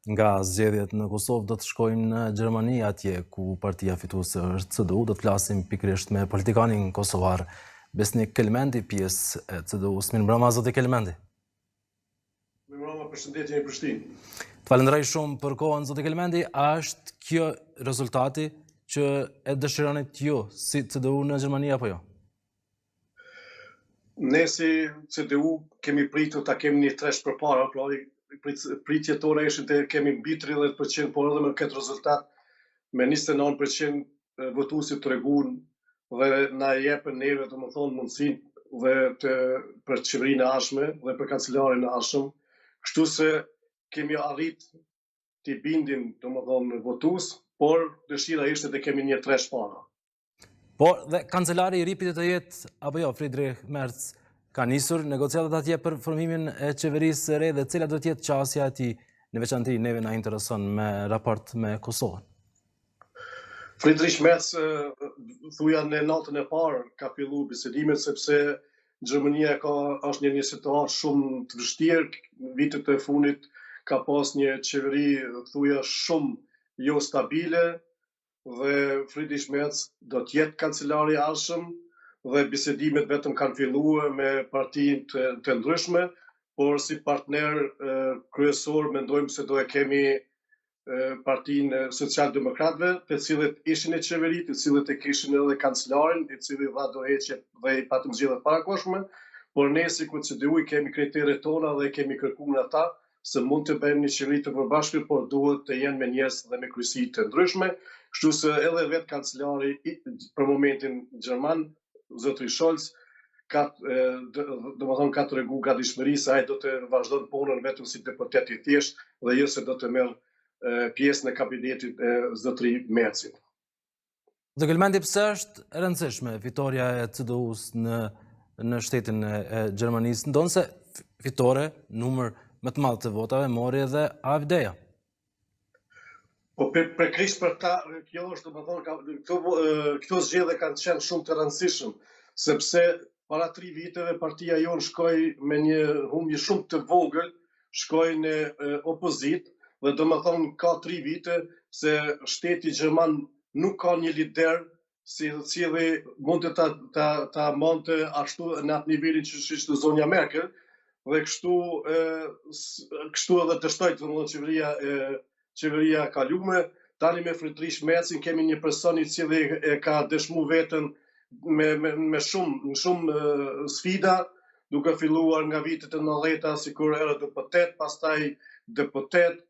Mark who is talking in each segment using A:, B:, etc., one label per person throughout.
A: nga zgjedhjet në Kosovë do të shkojmë në Gjermani, atje ku partia fituese është CDU. Do të flasim pikërisht me politikanin kosovar Besnik Kelmendi, pjesë e CDU-s. Mirëmbrëma zoti Kelmendi.
B: Mirëmbrëma, përshëndetje në Prishtinë.
A: Të falenderoj shumë për kohën zoti Kelmendi. A është kjo rezultati që e dëshironit ju si CDU në Gjermani apo jo?
B: Ne si CDU kemi pritur ta kemi një tresh përpara, pra pritjet tona ishin të kemi mbi 30%, por edhe me këtë rezultat me 29% votuesit treguan dhe na jepën neve domethënë mundësinë dhe për qeverinë e ardhshme dhe për kancelarin e ardhshëm, kështu se kemi arrit t'i bindim domethënë votues, por dëshira ishte të kemi një tresh para.
A: Por dhe kancelari i ripitit të jetë apo jo, Friedrich Merz, ka nisur negociatat atje për formimin e qeverisë së re dhe cila do të jetë qasja e tij, në veçantë neve na intereson me raport me Kosovën.
B: Friedrich Merz thuja në natën e parë ka filluar bisedimet sepse Gjermania është në një situatë shumë të vështirë, vitet e fundit ka pas një qeveri thuja shumë jo stabile dhe Friedrich Merz do të jetë kancelari i ardhshëm dhe bisedimet vetëm kanë filluar me partinë të ndryshme, por si partner kryesor mendojmë se do e kemi partinë Socialdemokratëve, të cilët ishin në qeveri, të cilët e kishin edhe kancelarin, i cili dha dorëheqje dhe i patëm zgjedhjet parakohshme, por ne si CDU i kemi kriteret tona dhe kemi kërkuar ata se mund të bëjmë një qeveri të përbashkët, por duhet të jenë me njerëz dhe me kryesi të ndryshme, kështu se edhe vetë kancelari për momentin gjerman, zotri Scholz, ka tregu gatishmëri se ai do të vazhdon punën vetëm si deputet i thjesht dhe jo se do të merr pjesë në kabinetit e zotri Merzit.
A: Do Kelmendi, pse është e rëndësishme fitoria e CDU-s në shtetin e Gjermanisë, ndonse fitore numër më të madh të votave mori edhe AfD-ja.
B: Po përkrisht për ta, kjo është domethënë këto zgjedhje kanë qenë shumë të rëndësishëm, sepse para 3 viteve partia jonë shkoi me një humbje shumë të vogël, shkoi në opozitë dhe domethënë ka 3 vite se shteti gjerman nuk ka një lider si cili mund të ta monte ashtu në atë nivelin që ishte zonja Merkel dhe kështu edhe dështoi domethënë qeveria kalume. Tani me Friedrich Merzin kemi një person i cili e ka dëshmu veten me shumë sfida, duke filluar nga vitet e 90-ta, sikur era deputet, pastaj deputet,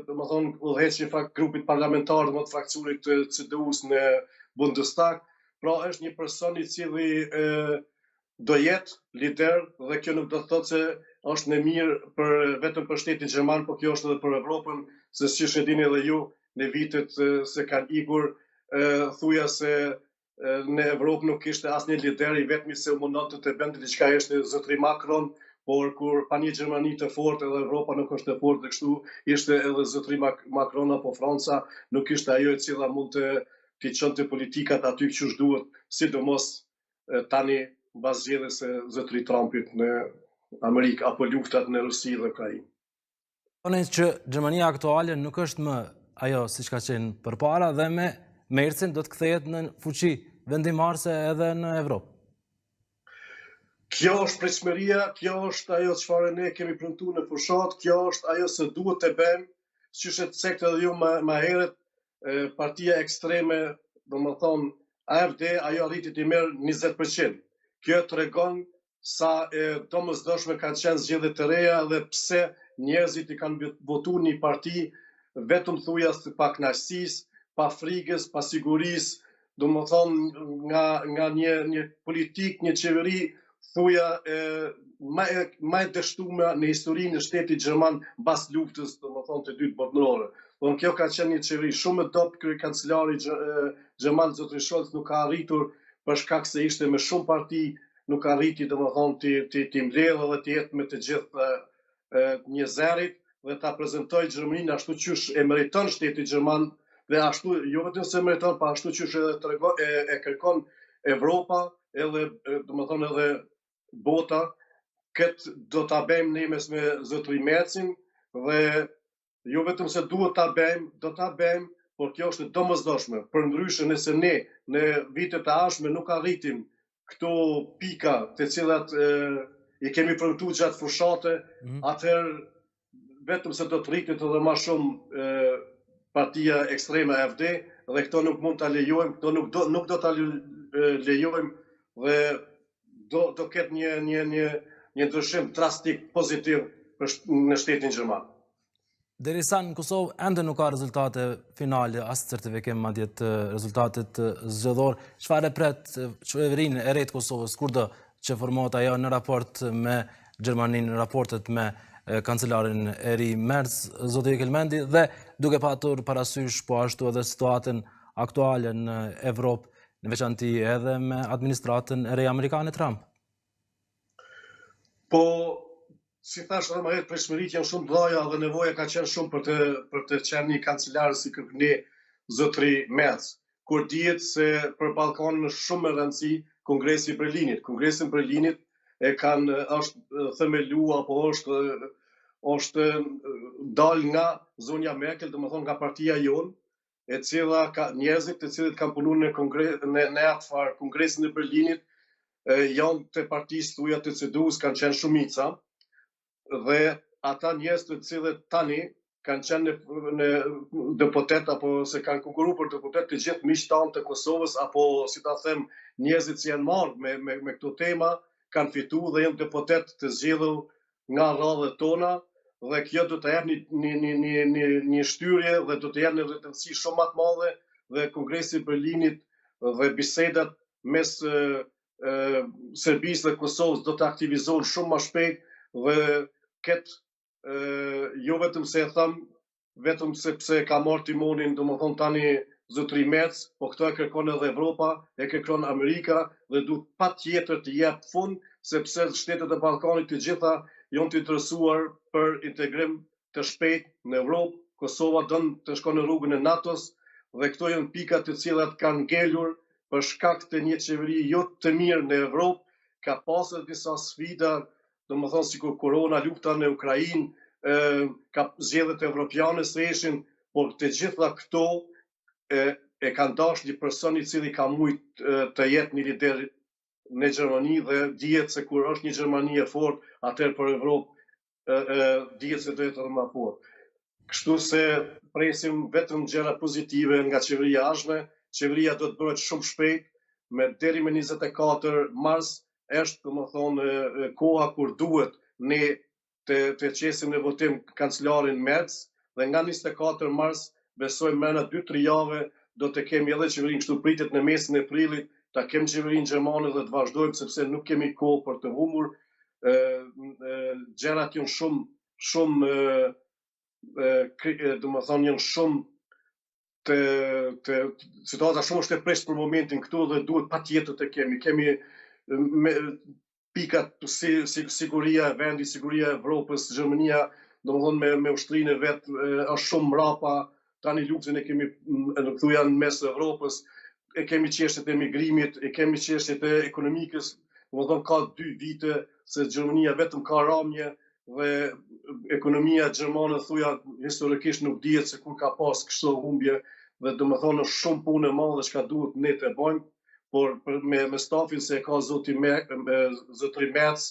B: domethënë udhëheqje grupit parlamentar dhe fraksionit të CDU-s në Bundestag. Pra është një person i cili do jetë lider dhe kjo nuk do të thotë se është në mirë vetëm për shtetin gjerman, por kjo është edhe për Evropën, se siç e dini edhe ju, në vitet se kanë ikur, thuja se në Evropë nuk ishte asnjë lider, i vetmi se u mundonte të bënte diçka ishte zotri Macron, por kur pa një Gjermani të fortë edhe Evropa nuk është e fortë, dhe kështu ishte edhe zotri Macron apo Franca, nuk ishte ajo e cila mund të çonte politikat aty që duhet, sidomos tani mbas zgjedhjes së zotri Trumpit në Amerikë apo luftat në Rusi dhe Ukrainë.
A: Thonë që Gjermania aktuale nuk është më ajo siç ka qenë përpara dhe me Merzin do të kthehet në fuqi vendimarrëse edhe në Evropë.
B: Kjo është pritshmëria, kjo është ajo çfarë ne kemi premtuar në fushat, kjo është ajo se duhet të bëjmë, siç e thekët edhe ju më herët, partia ekstreme, domethënë AfD, ajo arriti të merr 20%. Kjo tregon sa domosdoshme kanë qenë zgjedhjet e reja dhe pse njerëzit i kanë votuar një parti vetëm thuja pa kënaqësisë, pa frikës, pa sigurisë, domethënë nga një politik, një qeveri thuja më e dështuar në historinë e shtetit gjerman mbas luftës, domethënë të dytë botërore. Don kjo ka qenë një qeveri shumë e dobët, kryekancelari gjerman zotri Scholz nuk ka arritur për shkak se ishte me shumë parti, nuk arriti domethënë të mbledhë dhe të jetë me të gjithë një zërit dhe ta prezantoj Gjermaninë ashtu siç e meriton shteti gjerman dhe ashtu jo vetëm se meriton, pa ashtu siç e kërkon Evropa, edhe domethënë edhe bota. Këtë do ta bëjmë ne me zotrin Merzin dhe jo vetëm se duhet ta bëjmë, do ta bëjmë, por kjo është e domosdoshme. Përndryshe nëse ne në vitet e ardhshme nuk arritim këto pika të cilat i kemi premtuar gjatë fushate, atëherë vetëm se do të rritet edhe më shumë partia ekstreme AFD dhe këto nuk mund ta lejojmë, këto nuk do ta lejojmë dhe do ketë një ndryshim drastik pozitiv në shtetin gjerman.
A: Derisa në Kosovë ende nuk ka rezultate finale, as certifikim madje të rezultatit zgjedhor, çfarë pret qeverinë e re të Kosovës kurdo që formohet ajo në raport me Gjermaninë, në raportet me kancelarin e ri Merz, zoti Kelmendi, dhe duke patur parasysh po ashtu edhe situatën aktuale në Evropë, në veçanti edhe me administratën e re amerikane Trump.
B: Po, si thash edhe më herë, prishmëritë janë shumë dhaja dhe nevoja ka qenë shumë për të qenë një kancelar si ne zotri Merz. Kur dihet se për Ballkanin është shumë e rëndësi Kongresi i Berlinit. Kongresi i Berlinit është themelu apo është dal nga zonja Merkel, domethënë nga partia jonë, e cila ka njerëzit të cilët kanë punuar në atë Kongresin e Berlinit, janë të partisë thuja të CDU-s, kanë qenë shumica, dhe ata njerëz të cilët tani kanë qenë në deputet apo se kanë konkuruar për deputet të gjithë miqtanë të Kosovës apo si ta them njerëzit që janë marrë me këto tema kanë fituar dhe janë deputet të zgjedhur nga rradhët tona dhe kjo do të jap një shtyrje dhe do të jap një rëndësi shumë më të madhe dhe Kongresi i Berlinit dhe bisedat mes Serbisë dhe Kosovës do të aktivizohen shumë më shpejt dhe jo vetëm se e tham, vetëm sepse ka marrë timonin, domethënë tani zotri Merz, po këto e kërkon edhe Evropa, e kërkon Amerika dhe duhet patjetër të jep fund, sepse shtetet e Ballkanit të gjitha janë të interesuar për integrim të shpejt në Evropë. Kosova don të shkojë në rrugën e NATO-s dhe këto janë pikat të cilat kanë ngelur për shkak të një qeveri jo të mirë në Evropë, ka pasur disa sfida, domethënë sikur korona, lufta në Ukrainë, ka zgjedhjet evropiane së eshin, por të gjitha këto e kanë dashur një person i cili ka mujt të jetë një lider në Gjermani dhe dihet se kur është një Gjermani e fortë, atëherë për Evropë dihet se do jetë edhe më fortë. Kështu se presim vetëm gjëra pozitive nga qeveria e ardhshme. Qeveria do të bëhet shumë shpejt, deri me 24 mars është domethënë koha kur duhet ne të qesim në votim kancelarin Merz dhe nga 24 mars besoj mrena 2-3 javë do të kemi edhe qeverinë, kështu pritet në mesin e prillit ta kemi qeverinë gjermane dhe të vazhdojmë sepse nuk kemi kohë për të humbur. Gjërat janë shumë domethënë janë shumë situata shumë është e preshtë për momentin këtu dhe duhet patjetër të kemi pikat si siguria e vendit, siguria e Evropës, Gjermania, domethënë me ushtrinë e vet është shumë mrapa, tani luftën e kemi në thuja në mes të Evropës, e kemi çështjet e migrimit, e kemi çështjet e ekonomikës, domethënë ka 2 vite se Gjermania vetëm ka ramje dhe ekonomia gjermane thuja historikisht nuk dihet se kur ka pas kështu humbje dhe domethënë është shumë punë e madhe që duhet ne të bëjmë. Por me stafin se ka zotri Merz,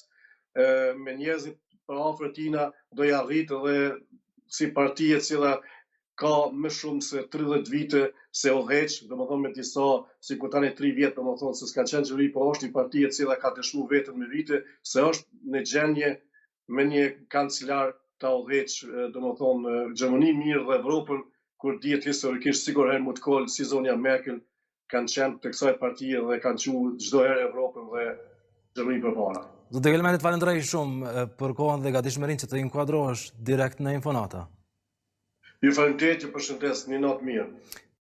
B: me njerëzit për afër tina do ja rritë dhe si parti e cila ka më shumë se 30 vite se udhëheq, domethënë me disa sikur tani 3 vjet domethënë se s'ka qenë qeveri, por është një parti e cila ka dëshmuar veten me vite se është në gjendje me një kancelar ta udhëheq domethënë Gjermaninë mirë dhe Evropën kur dihet historikisht sigur Helmut Kohl si zonja Merkel kanë qenë të kësaj partie dhe kanë quajtur çdo herë Evropën dhe Gjermaninë përpara.
A: Zotë Kelmendi, falenderoj shumë për kohën dhe gatishmërinë që të inkuadrohesh direkt në Infonata.
B: Ju falenderoj, ju përshëndes, një natë mirë.